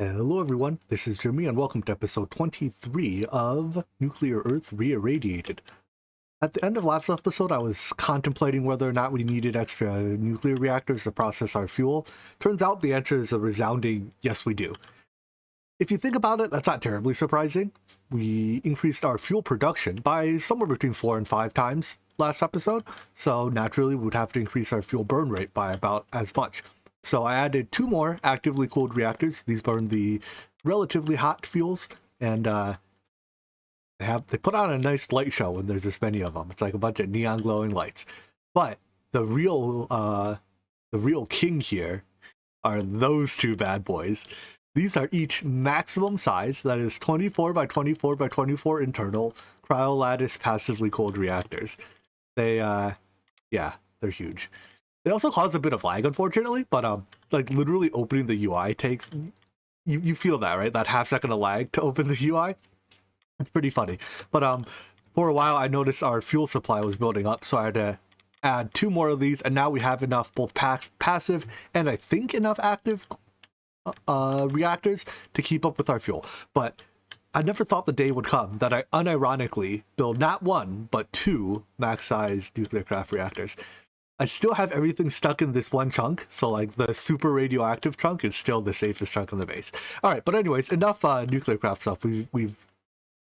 Hello everyone, this is Jimmy and welcome to episode 23 of Nuclear Earth Reirradiated. At the end of last episode, I was contemplating whether or not we needed extra nuclear reactors to process our fuel. Turns out the answer is a resounding yes we do. If you think about it, that's not terribly surprising. We increased our fuel production by somewhere between 4 and 5 times last episode, so naturally we would have to increase our fuel burn rate by about as much. So I added 2 more actively cooled reactors. These burn the relatively hot fuels, and they put on a nice light show when there's this many of them. It's like a bunch of neon glowing lights. But the real king here are those 2 bad boys. These are each maximum size, that is 24 by 24 by 24 internal cryolattice passively cooled reactors. They're huge. They also cause a bit of lag, unfortunately, but like literally opening the UI takes, you feel that, right? That half-second of lag to open the UI. It's pretty funny. But for a while, I noticed our fuel supply was building up, so I had to add 2 more of these, and now we have enough both passive and I think enough active reactors to keep up with our fuel. But I never thought the day would come that I unironically build not 1, but 2 max-sized Nuclearcraft reactors. I still have everything stuck in this one chunk, so like the super radioactive chunk is still the safest chunk in the base. Alright, but anyways, enough Nuclearcraft stuff. We've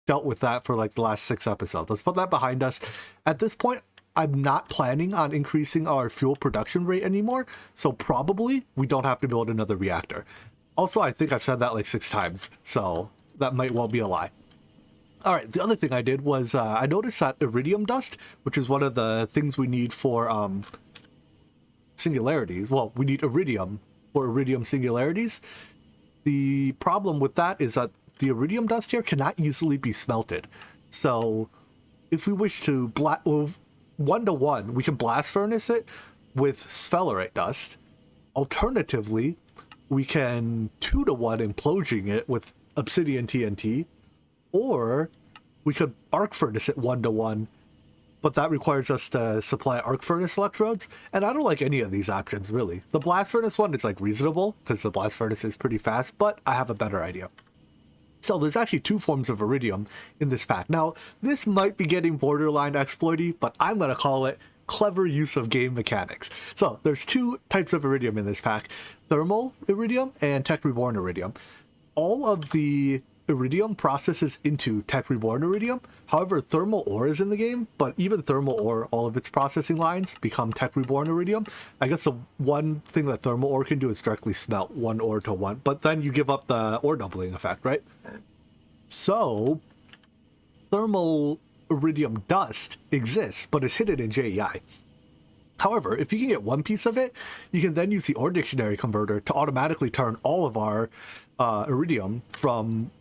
dealt with that for like the last 6 episodes. Let's put that behind us. At this point, I'm not planning on increasing our fuel production rate anymore, so probably we don't have to build another reactor. Also, I think I've said that like 6 times, so that might well be a lie. Alright, the other thing I did was I noticed that Iridium Dust, which is one of the things we need for singularities. Well, we need Iridium for Iridium singularities. The problem with that is that the Iridium Dust here cannot easily be smelted. So if we wish to 1-to-1, we can blast furnace it with sphelerite dust. Alternatively, we can 2-to-1 imploding it with obsidian TNT. Or we could arc furnace it 1-to-1, but that requires us to supply arc furnace electrodes, and I don't like any of these options, really. The blast furnace one is like reasonable, because the blast furnace is pretty fast, but I have a better idea. So there's actually 2 forms of iridium in this pack. Now, this might be getting borderline exploity, but I'm going to call it clever use of game mechanics. So there's 2 types of iridium in this pack, thermal iridium and Techreborn iridium. All of the iridium processes into Techreborn iridium. However, thermal ore is in the game, but even thermal ore, all of its processing lines become Techreborn iridium. I guess the one thing that thermal ore can do is directly smelt 1 ore to 1, but then you give up the ore doubling effect, right? So thermal iridium dust exists, but is hidden in JEI. However, if you can get 1 piece of it, you can then use the ore dictionary converter to automatically turn all of our iridium from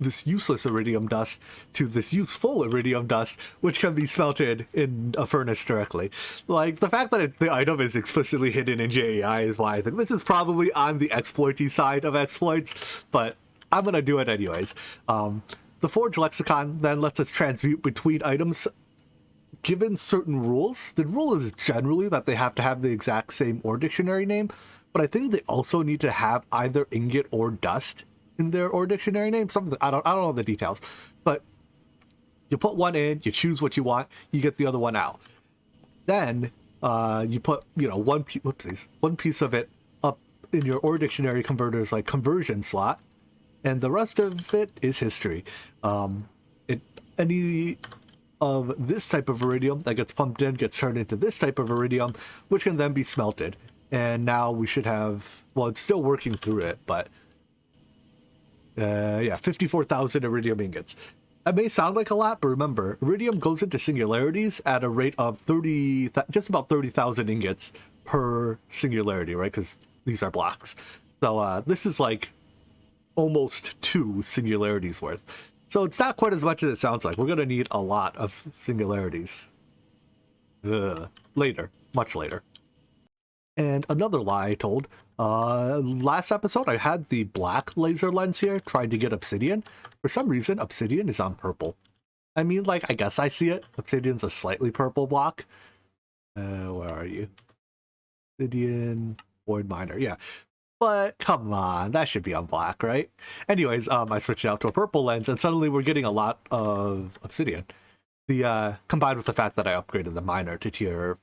this useless iridium dust to this useful iridium dust, which can be smelted in a furnace directly. Like, the fact that the item is explicitly hidden in JEI is why I think this is probably on the exploity side of exploits, but I'm gonna do it anyways. The Forge Lexicon then lets us transmute between items given certain rules. The rule is generally that they have to have the exact same ore dictionary name, but I think they also need to have either ingot or dust in their ore dictionary name. Something I don't know the details, but you put one in, you choose what you want, you get the other one out. Then you put one piece of it up in your ore dictionary converter's like conversion slot, and the rest of it is history. Any of this type of iridium that gets pumped in gets turned into this type of iridium, which can then be smelted. And now we should have, well, it's still working through it, but 54,000 iridium ingots. That may sound like a lot, but remember, iridium goes into singularities at a rate of just about 30,000 ingots per singularity, right? Because these are blocks. So this is like almost 2 singularities worth. So it's not quite as much as it sounds like. We're going to need a lot of singularities. Later. Much later. And another lie I told. Last episode, I had the black laser lens here trying to get obsidian. For some reason, obsidian is on purple. I mean, like, I guess I see it. Obsidian's a slightly purple block. Where are you? Obsidian, void miner. Yeah. But come on, that should be on black, right? Anyways, I switched it out to a purple lens, and suddenly we're getting a lot of obsidian. The combined with the fact that I upgraded the miner to tier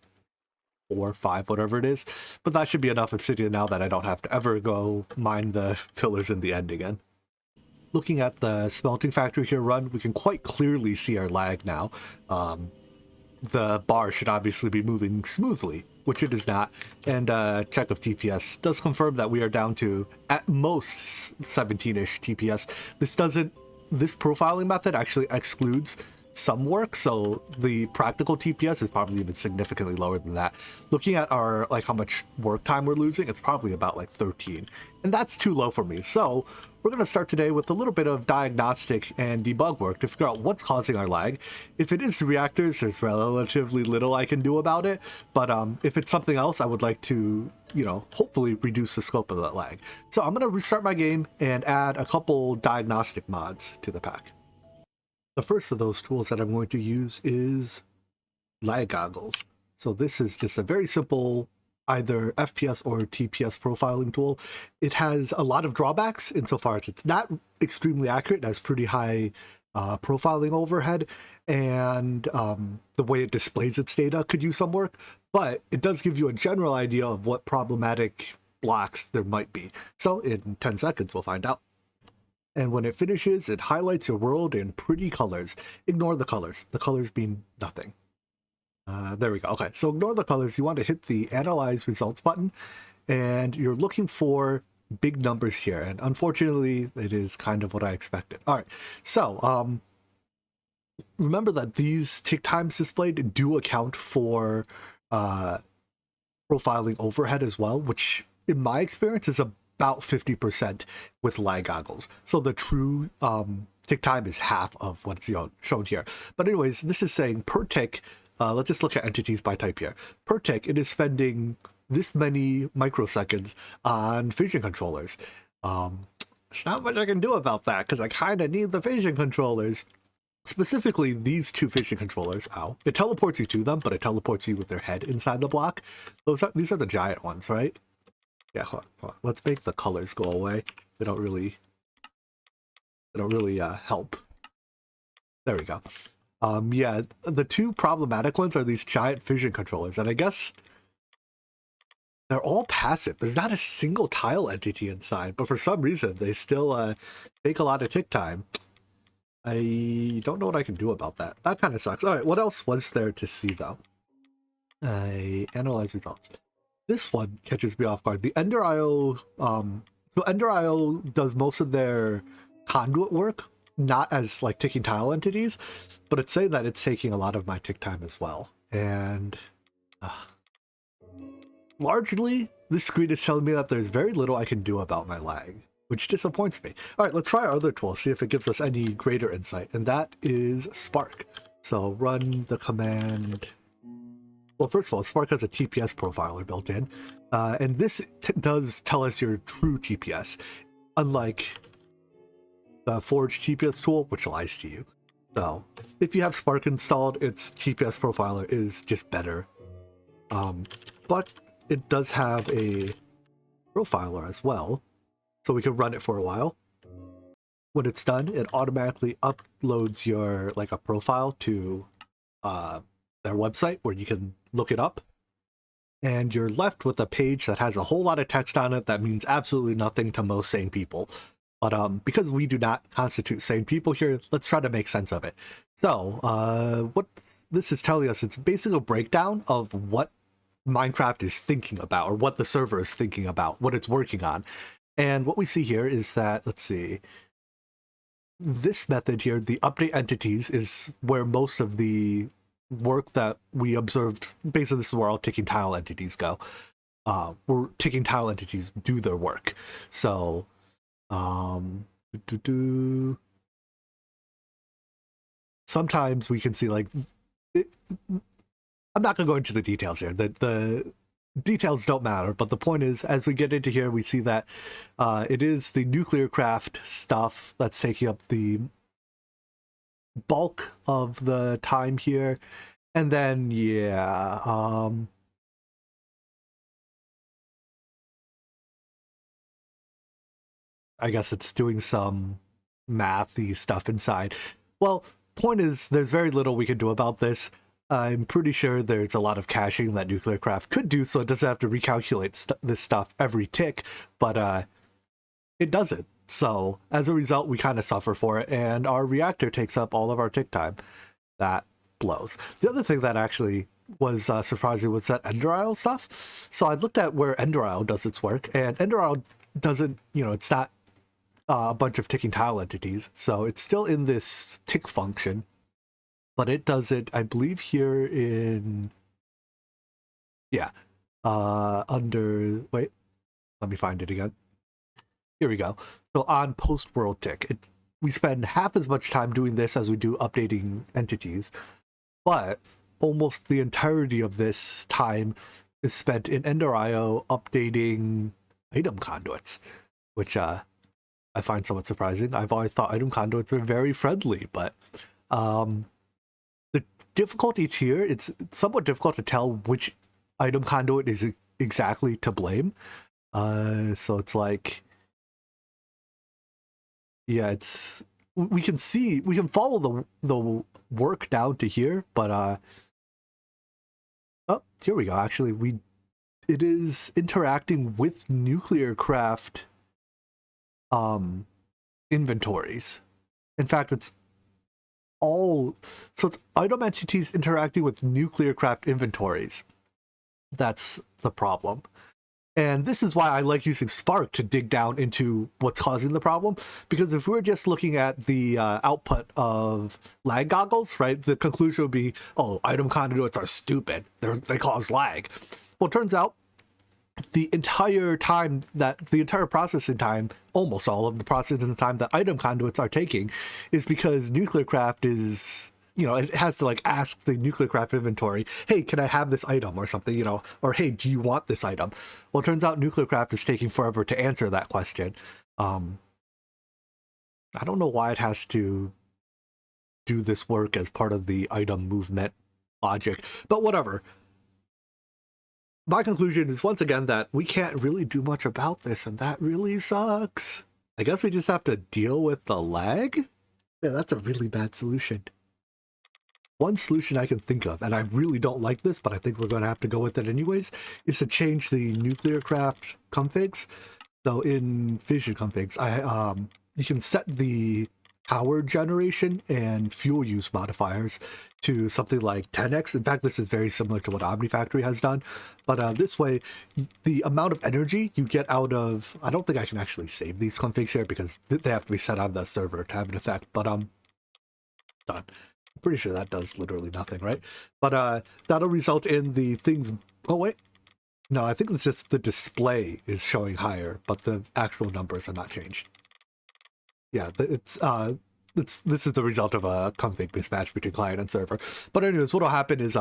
4, 5, whatever it is, but that should be enough obsidian now that I don't have to ever go mine the fillers in the end again. Looking at the smelting factory here run, we can quite clearly see our lag now. The bar should obviously be moving smoothly, which it is not, and check of TPS does confirm that we are down to at most 17-ish TPS. This profiling method actually excludes some work, so the practical TPS is probably even significantly lower than that. Looking at our how much work time we're losing, it's probably about 13, and that's too low for me. So we're going to start today with a little bit of diagnostic and debug work to figure out what's causing our lag. If it is the reactors, there's relatively little I can do about it, but if it's something else, I would like to hopefully reduce the scope of that lag. So I'm going to restart my game and add a couple diagnostic mods to the pack. The first of those tools that I'm going to use is lag goggles. So this is just a very simple either FPS or TPS profiling tool. It has a lot of drawbacks insofar as it's not extremely accurate. It has pretty high profiling overhead, and the way it displays its data could use some work, but it does give you a general idea of what problematic blocks there might be. So in 10 seconds, we'll find out. And when it finishes, it highlights your world in pretty colors. Ignore the colors. The colors mean nothing. There we go. Okay, so ignore the colors. You want to hit the Analyze Results button, and you're looking for big numbers here. And unfortunately, it is kind of what I expected. All right, so remember that these tick times displayed do account for profiling overhead as well, which in my experience is about 50% with lag goggles. So the true tick time is half of what's shown here. But anyways, this is saying per tick, let's just look at entities by type here. Per tick, it is spending this many microseconds on fission controllers. There's not much I can do about that because I kind of need the fission controllers. Specifically, these two fission controllers. Ow. It teleports you to them, but it teleports you with their head inside the block. These are the giant ones, right? Yeah, hold on. Let's make the colors go away. They don't really help. There we go. Yeah, the two problematic ones are these giant fission controllers, and I guess they're all passive. There's not a single tile entity inside, but for some reason they still take a lot of tick time. I don't know what I can do about that. That kind of sucks. All right, what else was there to see though? I analyze results. This one catches me off guard. The Ender IO, so Ender IO does most of their conduit work, not as ticking tile entities, but it's saying that it's taking a lot of my tick time as well. And largely, this screen is telling me that there's very little I can do about my lag, which disappoints me. All right, let's try our other tool, see if it gives us any greater insight, and that is Spark. So run the command. Well, first of all, Spark has a TPS profiler built in, and this does tell us your true TPS, unlike the Forge TPS tool, which lies to you. So if you have Spark installed, its TPS profiler is just better. But it does have a profiler as well, so we can run it for a while. When it's done, it automatically uploads your a profile to their website where you can look it up, and you're left with a page that has a whole lot of text on it that means absolutely nothing to most sane people. But because we do not constitute sane people here, let's try to make sense of it. So what this is telling us, it's basically a breakdown of what Minecraft is thinking about, or what the server is thinking about, what it's working on. And what we see here is that, let's see, this method here, the update entities, is where most of the work that we observed, basically this is where all ticking tile entities go. Where ticking tile entities do their work. So sometimes we can see I'm not going to go into the details here. The details don't matter, but the point is, as we get into here, we see that it is the Nuclearcraft stuff that's taking up the bulk of the time here. And then, yeah, I guess it's doing some mathy stuff inside. Well, point is, there's very little we can do about this. I'm pretty sure there's a lot of caching that Nuclearcraft could do, so it doesn't have to recalculate this stuff every tick, but it doesn't. So as a result, we kind of suffer for it, and our reactor takes up all of our tick time. That blows. The other thing that actually was surprising was that Ender Isle stuff. So I looked at where Ender Isle does its work, and Ender Isle doesn't, it's not a bunch of ticking tile entities, so it's still in this tick function, but it does it, I believe, here in, under, wait, let me find it again. Here we go. So on post-world tick, we spend half as much time doing this as we do updating entities, but almost the entirety of this time is spent in Ender IO updating item conduits, which I find somewhat surprising. I've always thought item conduits were very friendly, but the difficulty here, it's somewhat difficult to tell which item conduit is exactly to blame. So it's like, yeah, we can follow the work down to here, but oh, here we go. Actually, it is interacting with Nuclearcraft inventories. In fact, it's item entities interacting with Nuclearcraft inventories. That's the problem. And this is why I like using Spark to dig down into what's causing the problem. Because if we're just looking at the output of lag goggles, right, the conclusion would be, oh, item conduits are stupid. They cause lag. Well, it turns out the entire processing time, almost all of the processing time that item conduits are taking, is because Nuclearcraft is, it has to like ask the Nuclearcraft inventory, hey, can I have this item or something, or hey, do you want this item? Well, it turns out Nuclearcraft is taking forever to answer that question. I don't know why it has to do this work as part of the item movement logic, but whatever. My conclusion is once again that we can't really do much about this, and that really sucks. I guess we just have to deal with the lag? Yeah, that's a really bad solution. One solution I can think of, and I really don't like this, but I think we're going to have to go with it anyways, is to change the Nuclearcraft configs. So in Fission configs, you can set the power generation and fuel use modifiers to something like 10x. In fact, this is very similar to what OmniFactory has done. But this way, the amount of energy you get out of... I don't think I can actually save these configs here because they have to be set on the server to have an effect. But done. I'm pretty sure that does literally nothing, right? But that'll result in the things... Oh, wait. No, I think it's just the display is showing higher, but the actual numbers are not changed. Yeah, this is the result of a config mismatch between client and server. But anyways, what'll happen is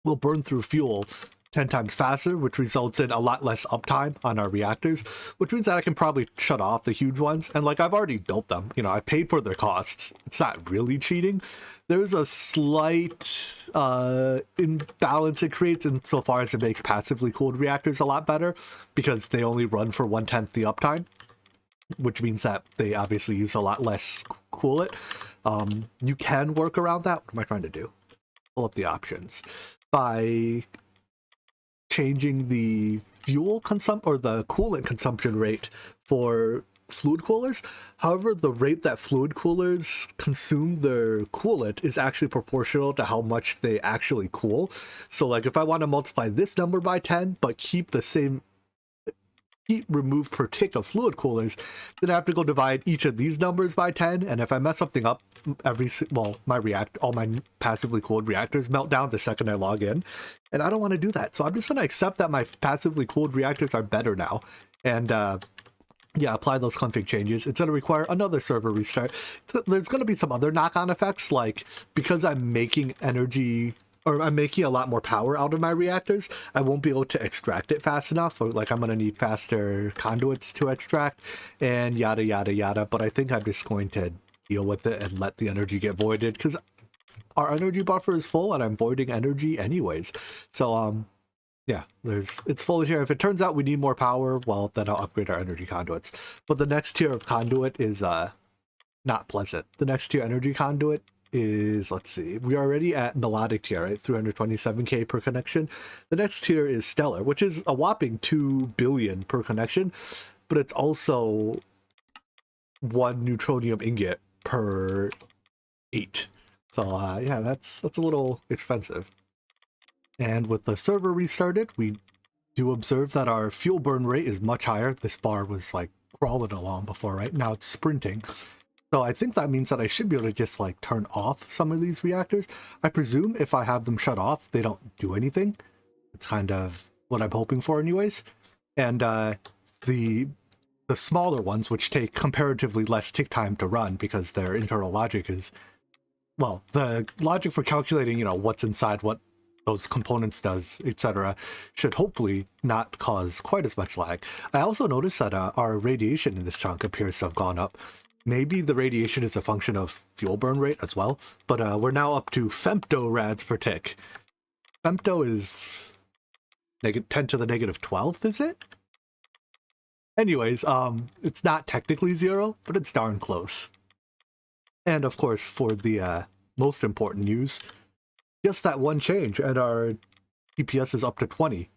we'll burn through fuel 10 times faster, which results in a lot less uptime on our reactors, which means that I can probably shut off the huge ones. And like, I've already built them, I paid for their costs. It's not really cheating. There's a slight imbalance it creates insofar as it makes passively cooled reactors a lot better because they only run for 1/10 the uptime, which means that they obviously use a lot less coolant. You can work around that. What am I trying to do? Pull up the options by changing the fuel or the coolant consumption rate for fluid coolers. However, the rate that fluid coolers consume their coolant is actually proportional to how much they actually cool. So like if I want to multiply this number by 10 but keep the same heat removed per tick of fluid coolers, then I have to go divide each of these numbers by 10, and if I mess something up, all my passively cooled reactors melt down the second I log in, and I don't want to do that. So I'm just going to accept that my passively cooled reactors are better now, and apply those config changes. It's going to require another server restart. There's going to be some other knock-on effects, like because I'm making energy, or I'm making a lot more power out of my reactors, I won't be able to extract it fast enough, or like I'm going to need faster conduits to extract, and yada yada yada. But I think I'm just going to deal with it and let the energy get voided, because our energy buffer is full and I'm voiding energy anyways. So Yeah, it's fully here. If it turns out we need more power, well, then I'll upgrade our energy conduits. But the next tier of conduit is not pleasant. The next tier energy conduit is, let's see, we're already at melodic tier, right? 327k per connection. The next tier is stellar, which is a whopping 2 billion per connection, but it's also 1 neutronium ingot per 8. So yeah, that's a little expensive. And with the server restarted, we do observe that our fuel burn rate is much higher. This bar was like crawling along before, right? Now it's sprinting. So I think that means that I should be able to just like turn off some of these reactors. I presume if I have them shut off, they don't do anything. It's kind of what I'm hoping for anyways. And the smaller ones, which take comparatively less tick time to run because their internal logic is, well, the logic for calculating, you know, what's inside what those components does, etc., should hopefully not cause quite as much lag. I also noticed that our radiation in this chunk appears to have gone up. Maybe the radiation is a function of fuel burn rate as well, but we're now up to femtorads per tick. Femto is 10 to the negative 12th, is it? Anyways, it's not technically 0, but it's darn close. And of course, for the most important news, just that one change, and our DPS is up to 20.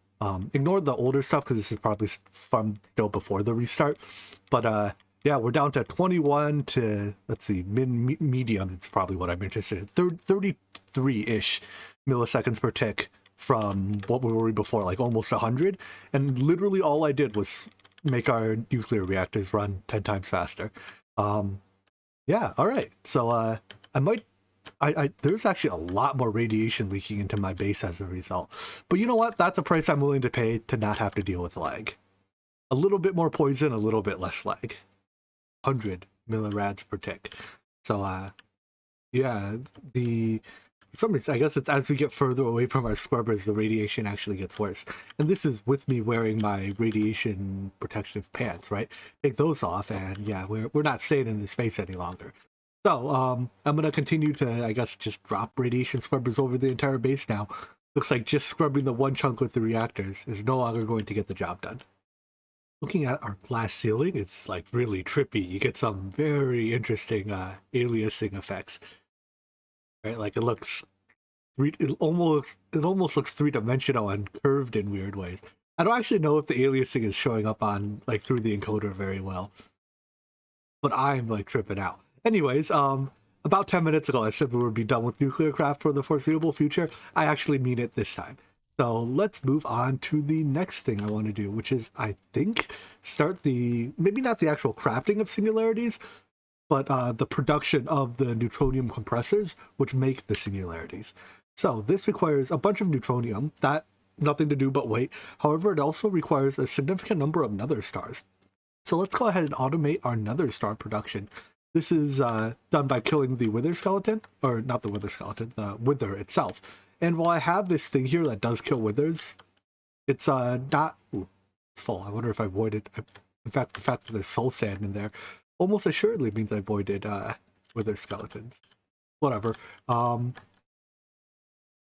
Ignore the older stuff because this is probably from still before the restart. But yeah, we're down to 21 to, let's see, medium. It's probably what I'm interested in. 33-ish milliseconds per tick from what we were before, like almost 100. And literally all I did was make our nuclear reactors run 10 times faster. Yeah, all right. So I might. There's actually a lot more radiation leaking into my base as a result. But you know what? That's a price I'm willing to pay to not have to deal with lag. A little bit more poison, a little bit less lag. 100 millirads per tick. So, yeah, for some reason, I guess it's as we get further away from our scrubbers, the radiation actually gets worse. And this is with me wearing my radiation protective pants, right? Take those off, and yeah, we're not staying in this space any longer. So, I'm going to continue to, I guess, just drop radiation scrubbers over the entire base now. Looks like just scrubbing the one chunk with the reactors is no longer going to get the job done. Looking at our glass ceiling, it's like really trippy. You get some very interesting aliasing effects. Right? Like it almost looks three-dimensional and curved in weird ways. I don't actually know if the aliasing is showing up on like through the encoder very well. But I'm like tripping out. Anyways, about 10 minutes ago, I said we would be done with Nuclearcraft for the foreseeable future. I actually mean it this time. So let's move on to the next thing I want to do, which is, I think, start maybe not the actual crafting of singularities, but the production of the neutronium compressors, which make the singularities. So this requires a bunch of neutronium, that nothing to do but wait. However, it also requires a significant number of nether stars. So let's go ahead and automate our nether star production. This is done by killing the wither skeleton, or not the wither skeleton, the wither itself. And while I have this thing here that does kill withers, it's not... Ooh, it's full. I wonder if I voided... In fact, the fact that there's soul sand in there almost assuredly means I voided wither skeletons. Whatever.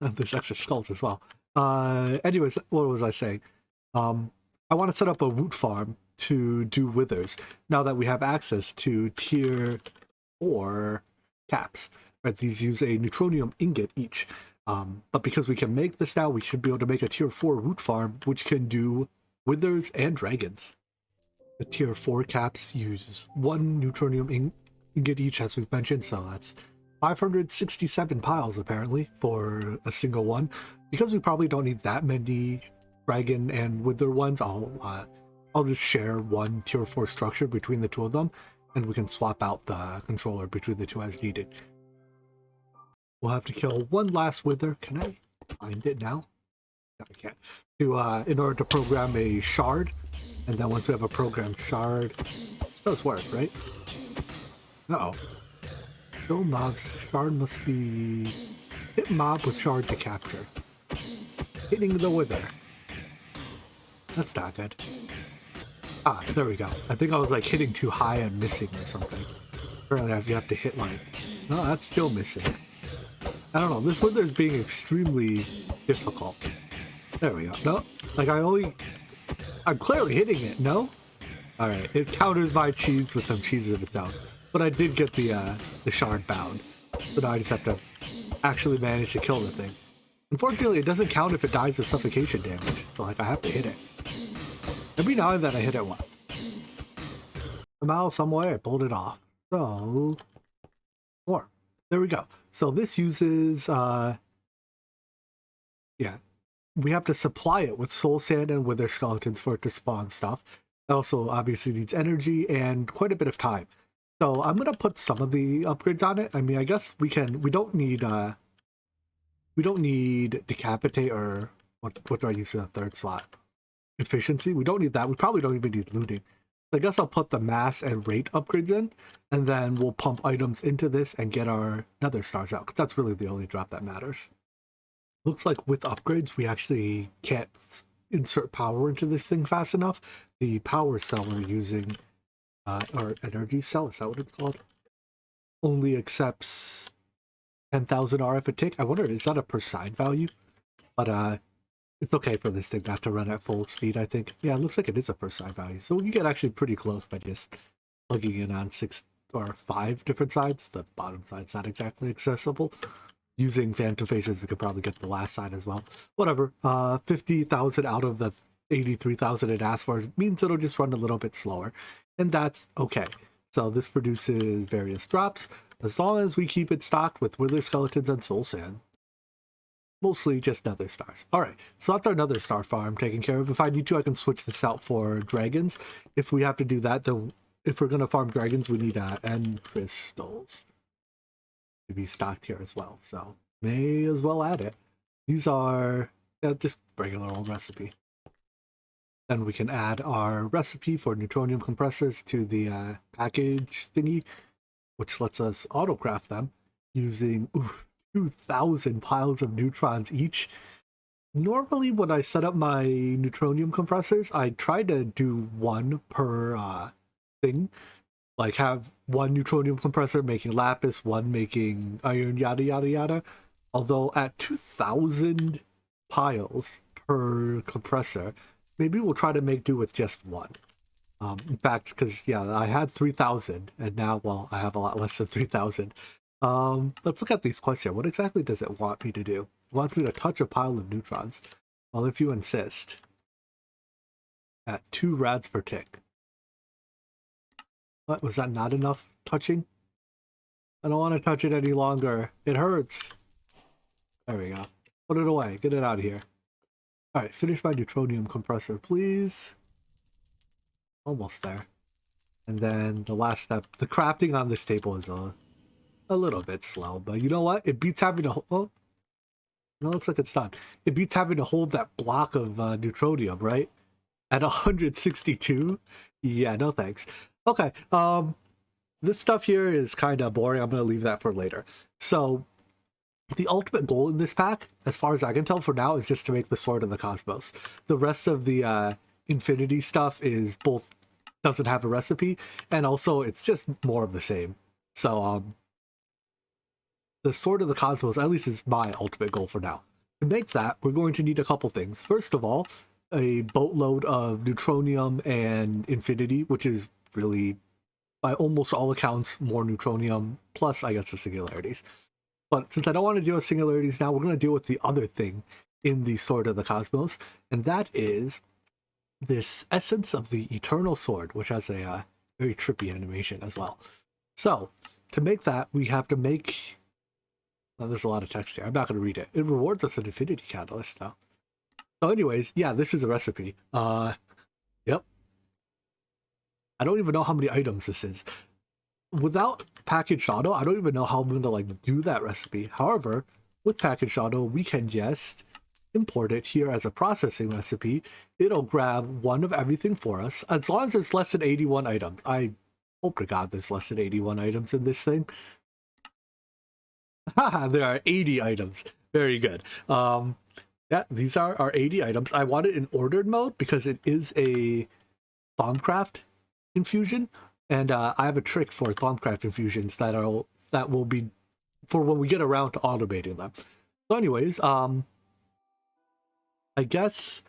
There's extra skulls as well. Anyways, what was I saying? I want to set up a root farm to do withers now that we have access to tier 4 caps. Right, these use a neutronium ingot each. But because we can make this now, we should be able to make a tier 4 root farm which can do withers and dragons. The tier 4 caps use 1 neutronium ingot each, as we've mentioned, so that's 567 piles apparently for a single one. Because we probably don't need that many dragon and wither ones, I'll just share one tier 4 structure between the two of them, and we can swap out the controller between the two as needed. We'll have to kill one last wither. Can I find it now? No, I can't. In order to program a shard, and then once we have a programmed shard, this does work, right? Uh-oh. Kill mobs. Shard must be... Hit mob with shard to capture. Hitting the wither. That's not good. Ah, there we go. I think I was like hitting too high and missing or something. Apparently you have to hit like... No, that's still missing. I don't know. This wither is being extremely difficult. There we go. No, like I'm clearly hitting it. No. All right, it counters my cheese with some cheese of its own, but I did get the shard bound, so now I just have to actually manage to kill the thing. Unfortunately, it doesn't count if it dies of suffocation damage, so like I have to hit it. Every now and then I hit it once. Somehow, some way, I pulled it off. So, there we go. So this uses, yeah, we have to supply it with soul sand and wither skeletons for it to spawn stuff. It also obviously needs energy and quite a bit of time. So I'm gonna put some of the upgrades on it. I mean, I guess we don't need decapitate or what do I use in the third slot? Efficiency. We don't need that. We probably don't even need looting. I guess I'll put the mass and rate upgrades in, and then we'll pump items into this and get our nether stars out, because that's really the only drop that matters. Looks like with upgrades, we actually can't insert power into this thing fast enough. The power cell we're using, or energy cell, is that what it's called? Only accepts 10,000 RF a tick. I wonder, is that a per side value? But it's okay for this thing not to run at full speed, I think. Yeah, it looks like it is a per side value. So we can get actually pretty close by just plugging in on 6 or 5 different sides. The bottom side's not exactly accessible. Using phantom faces, we could probably get the last side as well. Whatever. 50,000 out of the 83,000 it asked for means it'll just run a little bit slower. And that's okay. So this produces various drops. As long as we keep it stocked with wither skeletons and soul sand. Mostly just nether stars. Alright, so that's our nether star farm taken care of. If I need to, I can switch this out for dragons. If we have to do that, then if we're going to farm dragons, we need end crystals to be stocked here as well. So may as well add it. These are just regular old recipe. Then we can add our recipe for neutronium compressors to the package thingy, which lets us auto-craft them using 2,000 piles of neutrons each. Normally, when I set up my neutronium compressors, I try to do one per thing. Like have one neutronium compressor making lapis, one making iron, yada yada yada. Although at 2,000 piles per compressor, maybe we'll try to make do with just one. In fact, because yeah, I had 3,000, and now, well, I have a lot less than 3,000. Let's look at these questions. What exactly does it want me to do? It wants me to touch a pile of neutrons. Well, if you insist, at 2 rads per tick. What, was that not enough touching? I don't want to touch it any longer. It hurts. There we go. Put it away. Get it out of here. Alright, finish my neutronium compressor, please. Almost there. And then the last step. The crafting on this table is a little bit slow, but you know what? It beats having to hold... No, it looks like it's done. It beats having to hold that block of neutronium, right? At 162? Yeah, no thanks. Okay, this stuff here is kind of boring. I'm going to leave that for later. So, the ultimate goal in this pack, as far as I can tell for now, is just to make the Sword of the Cosmos. The rest of the Infinity stuff is both doesn't have a recipe, and also it's just more of the same. So, the Sword of the Cosmos, at least, is my ultimate goal for now. To make that, we're going to need a couple things. First of all, a boatload of neutronium and infinity, which is really, by almost all accounts, more neutronium, plus, I guess, the singularities. But since I don't want to deal with singularities now, we're going to deal with the other thing in the Sword of the Cosmos, and that is this Essence of the Eternal Sword, which has a very trippy animation as well. So, to make that, we have to make... Well, there's a lot of text here. I'm not going to read it. It rewards us an Infinity Catalyst, though. So anyways, yeah, this is a recipe. Yep. I don't even know how many items this is. Without packaged auto, I don't even know how I'm going to, like, do that recipe. However, with packaged auto, we can just import it here as a processing recipe. It'll grab one of everything for us, as long as there's less than 81 items. I hope to God there's less than 81 items in this thing. Haha, there are 80 items. Very good. Yeah, these are our 80 items. I want it in ordered mode because it is a Thaumcraft infusion, and I have a trick for Thaumcraft infusions that will be for when we get around to automating them. So anyways, I guess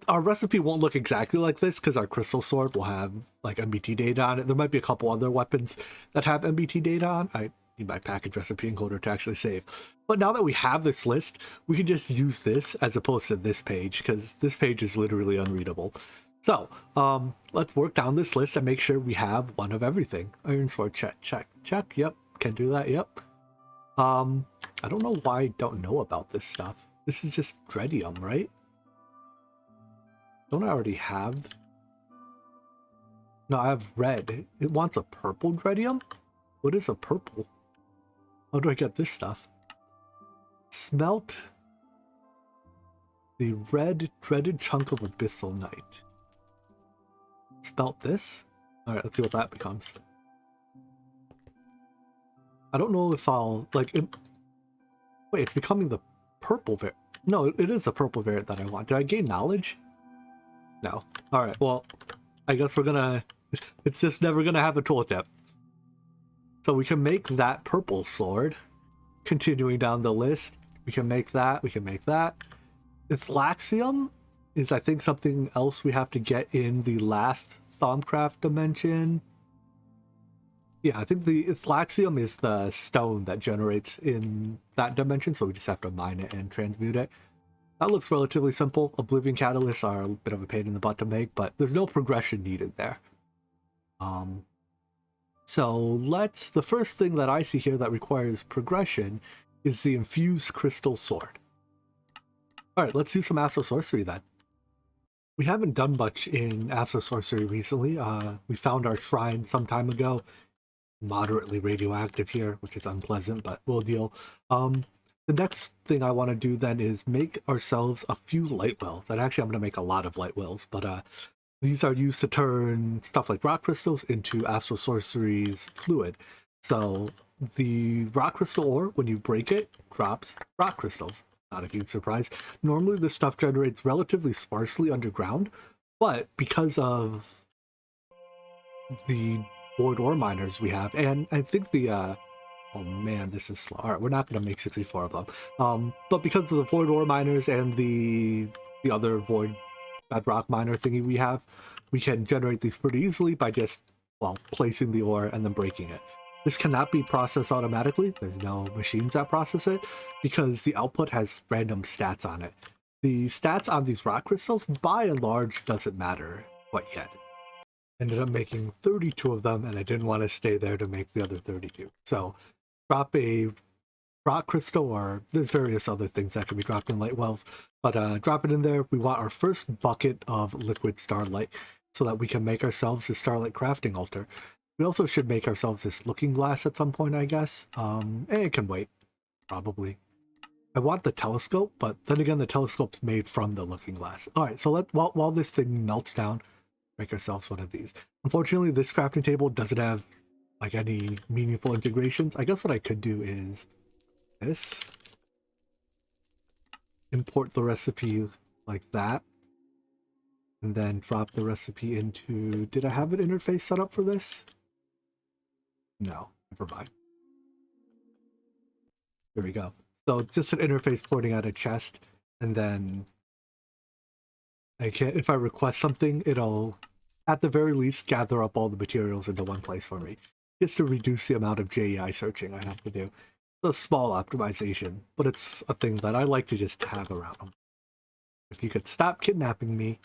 our recipe won't look exactly like this because our crystal sword will have like MBT data on it. There might be a couple other weapons that have MBT data on. I need my package recipe encoder to actually save. But now that we have this list, we can just use this as opposed to this page because this page is literally unreadable. So let's work down this list and make sure we have one of everything. Iron sword, check, check, check. Yep, can do that. Yep. I don't know why I don't know about this stuff. This is just Dredium, right? Don't I already have? No, I have red. It wants a purple Dredium? What is a purple? How do I get this stuff? Smelt the red dreaded chunk of abyssal night. Smelt this? Alright, let's see what that becomes. I don't know if I'll, like, wait, it's becoming the purple variant. No, it is the purple variant that I want. Did I gain knowledge? No. Alright, well, I guess we're gonna, it's just never gonna have a tooltip. So we can make that purple sword. Continuing down the list, we can make that, we can make that. Ithlaxium is, I think, something else we have to get in the last Thaumcraft dimension. Yeah, I think the Ithlaxium is the stone that generates in that dimension, so we just have to mine it and transmute it. That looks relatively simple. Oblivion catalysts are a bit of a pain in the butt to make, but there's no progression needed there. So the first thing that I see here that requires progression is the Infused Crystal Sword. Alright, let's do some Astral Sorcery then. We haven't done much in Astral Sorcery recently. We found our shrine some time ago. Moderately radioactive here, which is unpleasant, but we'll deal. The next thing I want to do then is make ourselves a few light wells. And actually I'm going to make a lot of light wells, but these are used to turn stuff like rock crystals into Astral Sorcery's fluid. So the rock crystal ore, when you break it, drops rock crystals. Not a huge surprise. Normally this stuff generates relatively sparsely underground, but because of the void ore miners we have, and I think the oh man, this is slow. Alright, we're not going to make 64 of them. But because of the void ore miners and the other void bedrock miner thingy we have, we can generate these pretty easily by just, well, placing the ore and then breaking it. This cannot be processed automatically. There's no machines that process it because the output has random stats on it. The stats on these rock crystals, by and large, doesn't matter quite yet. Ended up making 32 of them, and I didn't want to stay there to make the other 32. So drop a rock crystal, or there's various other things that can be dropped in light wells, but drop it in there. We want our first bucket of liquid starlight so that we can make ourselves a starlight crafting altar. We also should make ourselves this looking glass at some point, I guess. And it can wait, probably. I want the telescope, but then again, the telescope's made from the looking glass. All right, so while this thing melts down, make ourselves one of these. Unfortunately, this crafting table doesn't have like any meaningful integrations. I guess what I could do is this. Import the recipe like that. And then drop the recipe into... Did I have an interface set up for this? No, never mind. There we go. So it's just an interface pointing at a chest, and then if I request something, it'll, at the very least, gather up all the materials into one place for me. It's to reduce the amount of JEI searching I have to do. It's a small optimization, but it's a thing that I like to just have around them. If you could stop kidnapping me.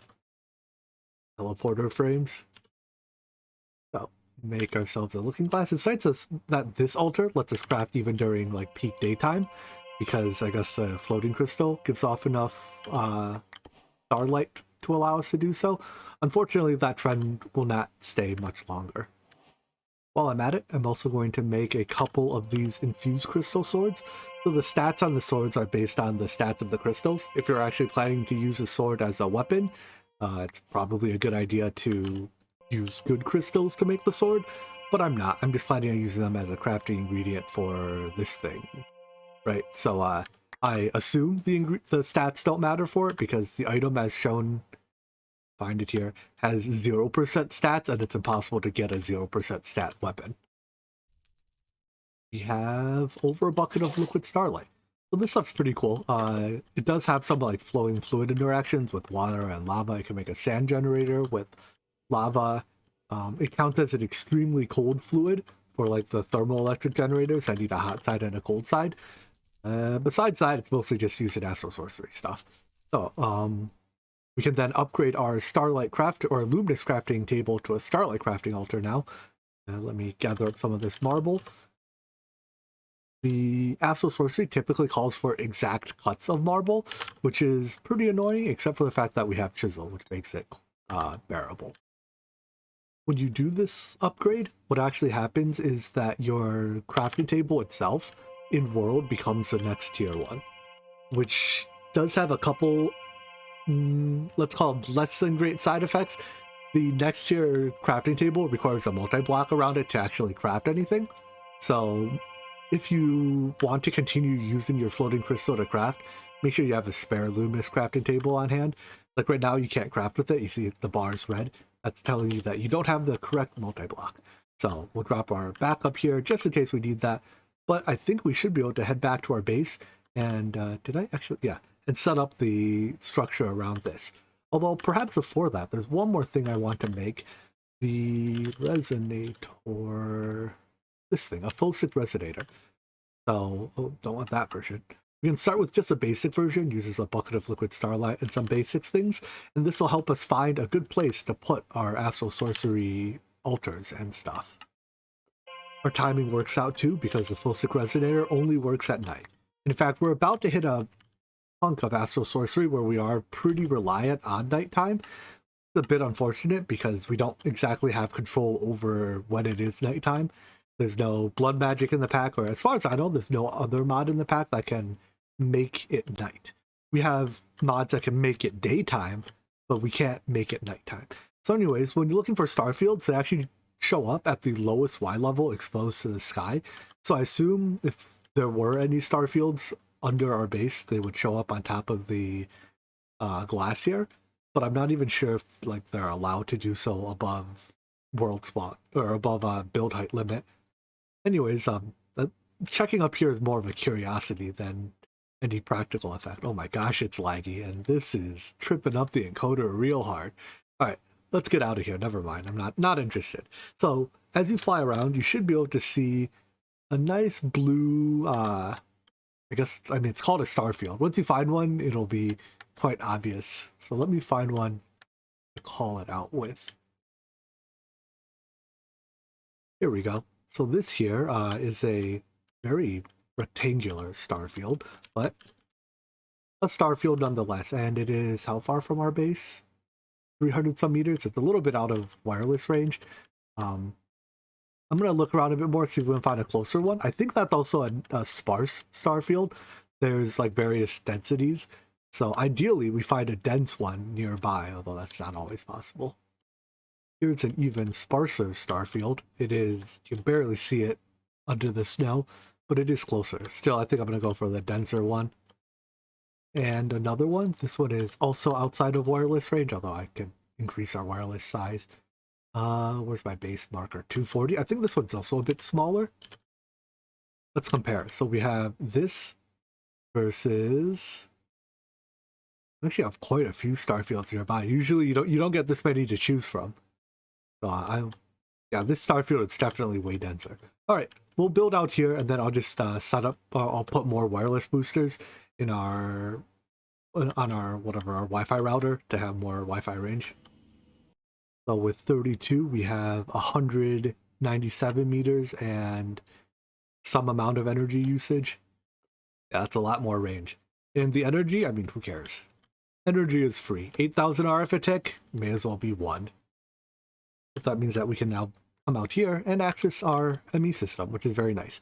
Teleporter frames. So, make ourselves a looking glass. It cites us that this altar lets us craft even during like peak daytime, because I guess the floating crystal gives off enough starlight to allow us to do so. Unfortunately, that trend will not stay much longer. While I'm at it, I'm also going to make a couple of these infused crystal swords. So the stats on the swords are based on the stats of the crystals. If you're actually planning to use a sword as a weapon, it's probably a good idea to use good crystals to make the sword, but I'm not. I'm just planning on using them as a crafting ingredient for this thing. Right, so I assume the stats don't matter for it because the item as shown, find it here, has 0% stats and it's impossible to get a 0% stat weapon. We have over a bucket of liquid starlight. So this stuff's pretty cool. It does have some like flowing fluid interactions with water and lava. It can make a sand generator with lava. It counts as an extremely cold fluid for like the thermoelectric generators. I need a hot side and a cold side. Besides that, it's mostly just using Astral Sorcery stuff. So we can then upgrade our Starlight craft or Luminous crafting table to a Starlight crafting altar now. Let me gather up some of this marble. The Astral Sorcery typically calls for exact cuts of marble, which is pretty annoying, except for the fact that we have Chisel, which makes it bearable. When you do this upgrade, what actually happens is that your crafting table itself in world becomes the next tier one, which does have a couple, let's call them less than great side effects. The next tier crafting table requires a multi-block around it to actually craft anything. So if you want to continue using your floating crystal to craft, make sure you have a spare Luminous crafting table on hand. Like right now, you can't craft with it. You see the bar's red. That's telling you that you don't have the correct multi-block. So we'll drop our backup here just in case we need that. But I think we should be able to head back to our base. And did I actually? Yeah. And set up the structure around this. Although perhaps before that, there's one more thing I want to make. The resonator. This thing, a Phosic resonator. So, don't want that version. We can start with just a basic version, uses a bucket of liquid starlight and some basics things, and this will help us find a good place to put our Astral Sorcery altars and stuff. Our timing works out too, because the Phosic resonator only works at night. In fact, we're about to hit a chunk of Astral Sorcery where we are pretty reliant on nighttime. It's a bit unfortunate because we don't exactly have control over when it is nighttime. There's no blood magic in the pack, or as far as I know, there's no other mod in the pack that can make it night. We have mods that can make it daytime, but we can't make it nighttime. So anyways, when you're looking for star fields, they actually show up at the lowest Y level exposed to the sky. So I assume if there were any star fields under our base, they would show up on top of the glacier, but I'm not even sure if like they're allowed to do so above world spawn or above build height limit. Anyways, checking up here is more of a curiosity than any practical effect. Oh my gosh, it's laggy, and this is tripping up the encoder real hard. All right, let's get out of here. Never mind, I'm not interested. So as you fly around, you should be able to see a nice blue, I mean, it's called a star field. Once you find one, it'll be quite obvious. So let me find one to call it out with. Here we go. So this here is a very rectangular star field, but a star field nonetheless. And it is how far from our base? 300 some meters. It's a little bit out of wireless range. I'm going to look around a bit more, see if we can find a closer one. I think that's also a sparse star field. There's like various densities. So ideally, we find a dense one nearby, although that's not always possible. Here's an even sparser star field. It is, you can barely see it under the snow, but it is closer. Still, I think I'm going to go for the denser one. And another one. This one is also outside of wireless range, although I can increase our wireless size. Where's my base marker? 240. I think this one's also a bit smaller. Let's compare. So we have this versus... I actually have quite a few star fields nearby. Usually you don't get this many to choose from. So yeah, this star field is definitely way denser. All right, we'll build out here, and then I'll just set up. I'll put more wireless boosters in on our Wi-Fi router to have more Wi-Fi range. So with 32, we have 197 meters and some amount of energy usage. Yeah, that's a lot more range. And the energy, I mean, who cares? Energy is free. 8,000 RF attack may as well be 1. If that means that we can now come out here and access our ME system, which is very nice.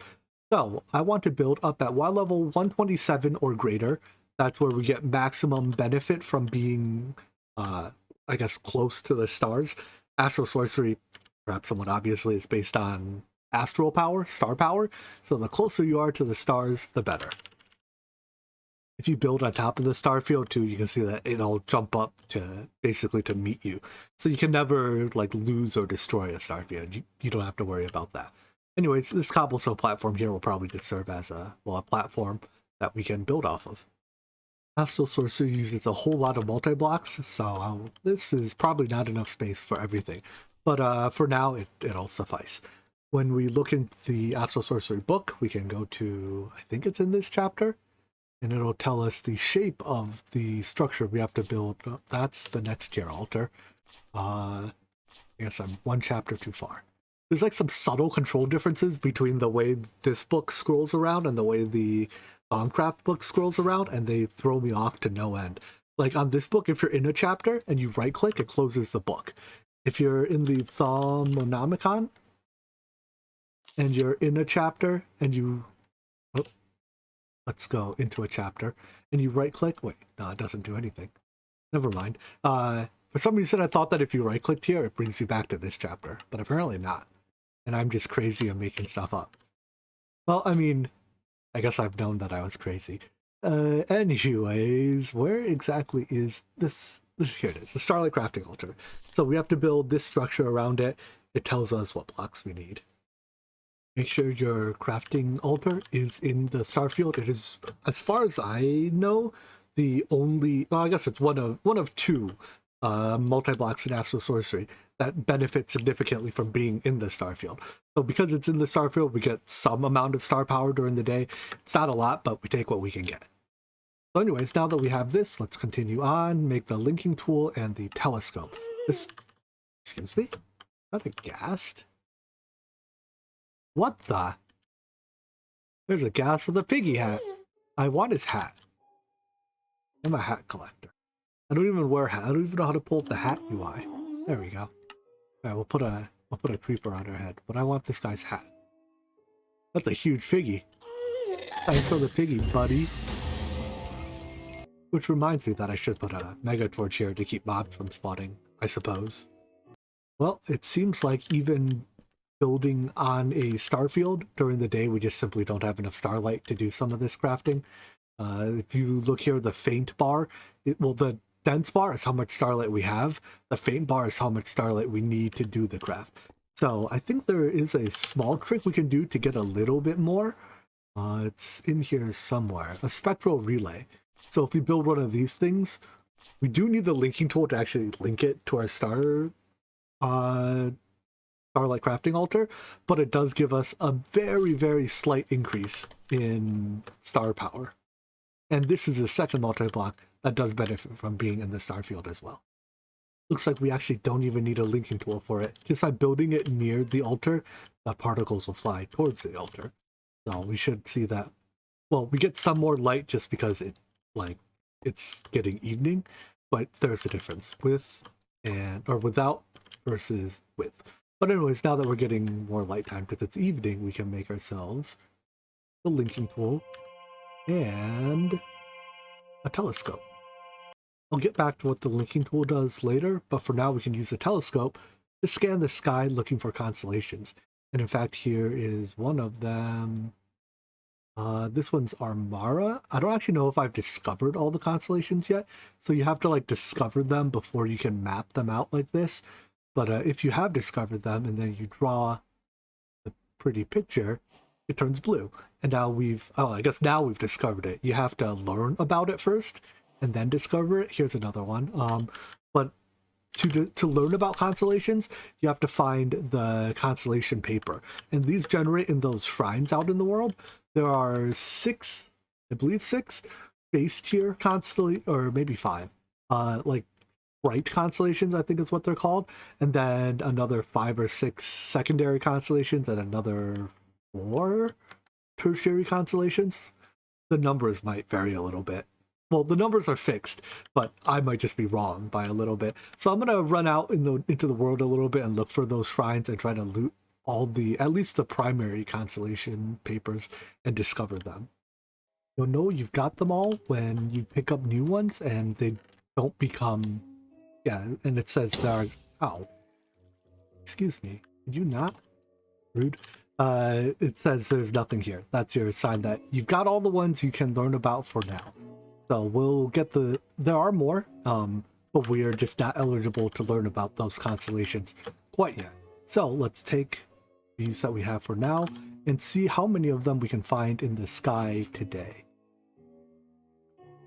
So I want to build up at Y level 127 or greater. That's where we get maximum benefit from being, I guess, close to the stars. Astral Sorcery, perhaps somewhat obviously, is based on astral power, star power. So the closer you are to the stars, the better. If you build on top of the star field too, you can see that it'll jump up to basically to meet you. So you can never like lose or destroy a star field. You don't have to worry about that. Anyways, this cobblestone platform here will probably just serve as a platform that we can build off of. Astral Sorcery uses a whole lot of multi-blocks, so this is probably not enough space for everything. But for now, it'll suffice. When we look into the Astral Sorcery book, we can go to, I think it's in this chapter, and it'll tell us the shape of the structure we have to build. Oh, that's the next tier altar. I guess I'm one chapter too far. There's like some subtle control differences between the way this book scrolls around and the way the Thaumcraft book scrolls around, and they throw me off to no end. Like on this book, if you're in a chapter and you right click, it closes the book. If you're in the Thaumonomicon and you're in a chapter and you let's go into a chapter and you right click, wait, no, it doesn't do anything. Never mind. For some reason I thought that if you right clicked here it brings you back to this chapter, but apparently not. And I'm just crazy and making stuff up. Well, I mean, I guess I've known that I was crazy. Anyways, where exactly is this? Here it is, the Starlight crafting altar. So we have to build this structure around it. It tells us what blocks we need. Make sure your crafting altar is in the starfield. It is, as far as I know, the only, well, I guess it's one of two multi-blocks in Astral Sorcery that benefit significantly from being in the starfield. So because it's in the starfield, we get some amount of star power during the day. It's not a lot, but we take what we can get. So anyways, now that we have this, let's continue on, make the linking tool and the telescope. This, excuse me, is that a ghast? What the? There's a ghast with a piggy hat. I want his hat. I'm a hat collector. I don't even wear a hat. I don't even know how to pull up the hat UI. There we go. Alright, we'll put a creeper on our head, but I want this guy's hat. That's a huge piggy. Thanks for the piggy, buddy. Which reminds me that I should put a mega torch here to keep mobs from spawning, I suppose. Well, it seems like even building on a starfield during the day, we just simply don't have enough starlight to do some of this crafting. If you look here, the faint bar, the dense bar is how much starlight we have. The faint bar is how much starlight we need to do the craft. So I think there is a small trick we can do to get a little bit more. It's in here somewhere. A Spectral Relay. So if we build one of these things, we do need the linking tool to actually link it to our Starlight crafting altar, but it does give us a very, very slight increase in star power. And this is the second multi-block that does benefit from being in the starfield as well. Looks like we actually don't even need a linking tool for it. Just by building it near the altar, the particles will fly towards the altar. So we should see that. Well, we get some more light just because it's getting evening, but there's a difference with or without versus with. But anyways, now that we're getting more light time because it's evening, we can make ourselves the linking tool and a telescope. I'll get back to what the linking tool does later, but for now we can use the telescope to scan the sky looking for constellations. And in fact, here is one of them. This one's Armara. I don't actually know if I've discovered all the constellations yet, so you have to like discover them before you can map them out like this. But if you have discovered them and then you draw the pretty picture, it turns blue. And now I guess now we've discovered it. You have to learn about it first and then discover it. Here's another one. But to learn about constellations, you have to find the constellation paper. And these generate in those shrines out in the world. There are 6, I believe 6 base tier constellations, or maybe 5. Like bright constellations, I think is what they're called. And then another 5 or 6 secondary constellations and another 4 tertiary constellations. The numbers might vary a little bit. Well, the numbers are fixed, but I might just be wrong by a little bit. So I'm going to run out into the world a little bit and look for those shrines and try to loot at least the primary constellation papers and discover them. You'll know you've got them all when you pick up new ones and they don't become, and it says there are, excuse me, did you not? Rude. It says there's nothing here. That's your sign that you've got all the ones you can learn about for now. So we'll get there are more, but we are just not eligible to learn about those constellations quite yet. So let's take these that we have for now and see how many of them we can find in the sky today.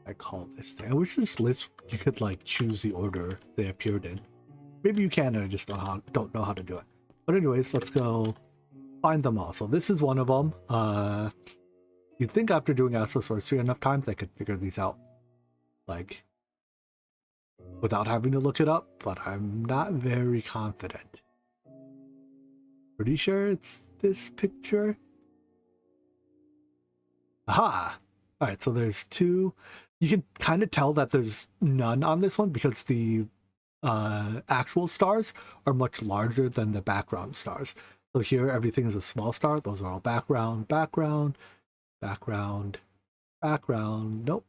I call this thing. I wish this list you could like choose the order they appeared in. Maybe you can, and I just don't know how to do it. But anyways, let's go find them all. So this is one of them. You'd think after doing Astral Sorcery enough times I could figure these out, like, without having to look it up, but I'm not very confident. Pretty sure it's this picture. Aha! Alright, so there's two. You can kind of tell that there's none on this one because the actual stars are much larger than the background stars. So here everything is a small star. Those are all background, background, background, background. Nope.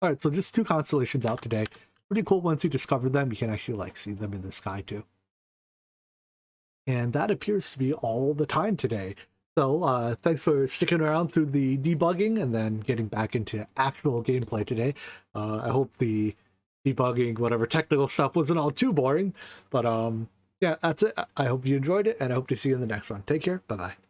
Alright, so just two constellations out today. Pretty cool once you discover them. You can actually like see them in the sky too. And that appears to be all the time today. So thanks for sticking around through the debugging and then getting back into actual gameplay today. I hope the debugging, whatever technical stuff wasn't all too boring. But yeah, that's it. I hope you enjoyed it, and I hope to see you in the next one. Take care. Bye-bye.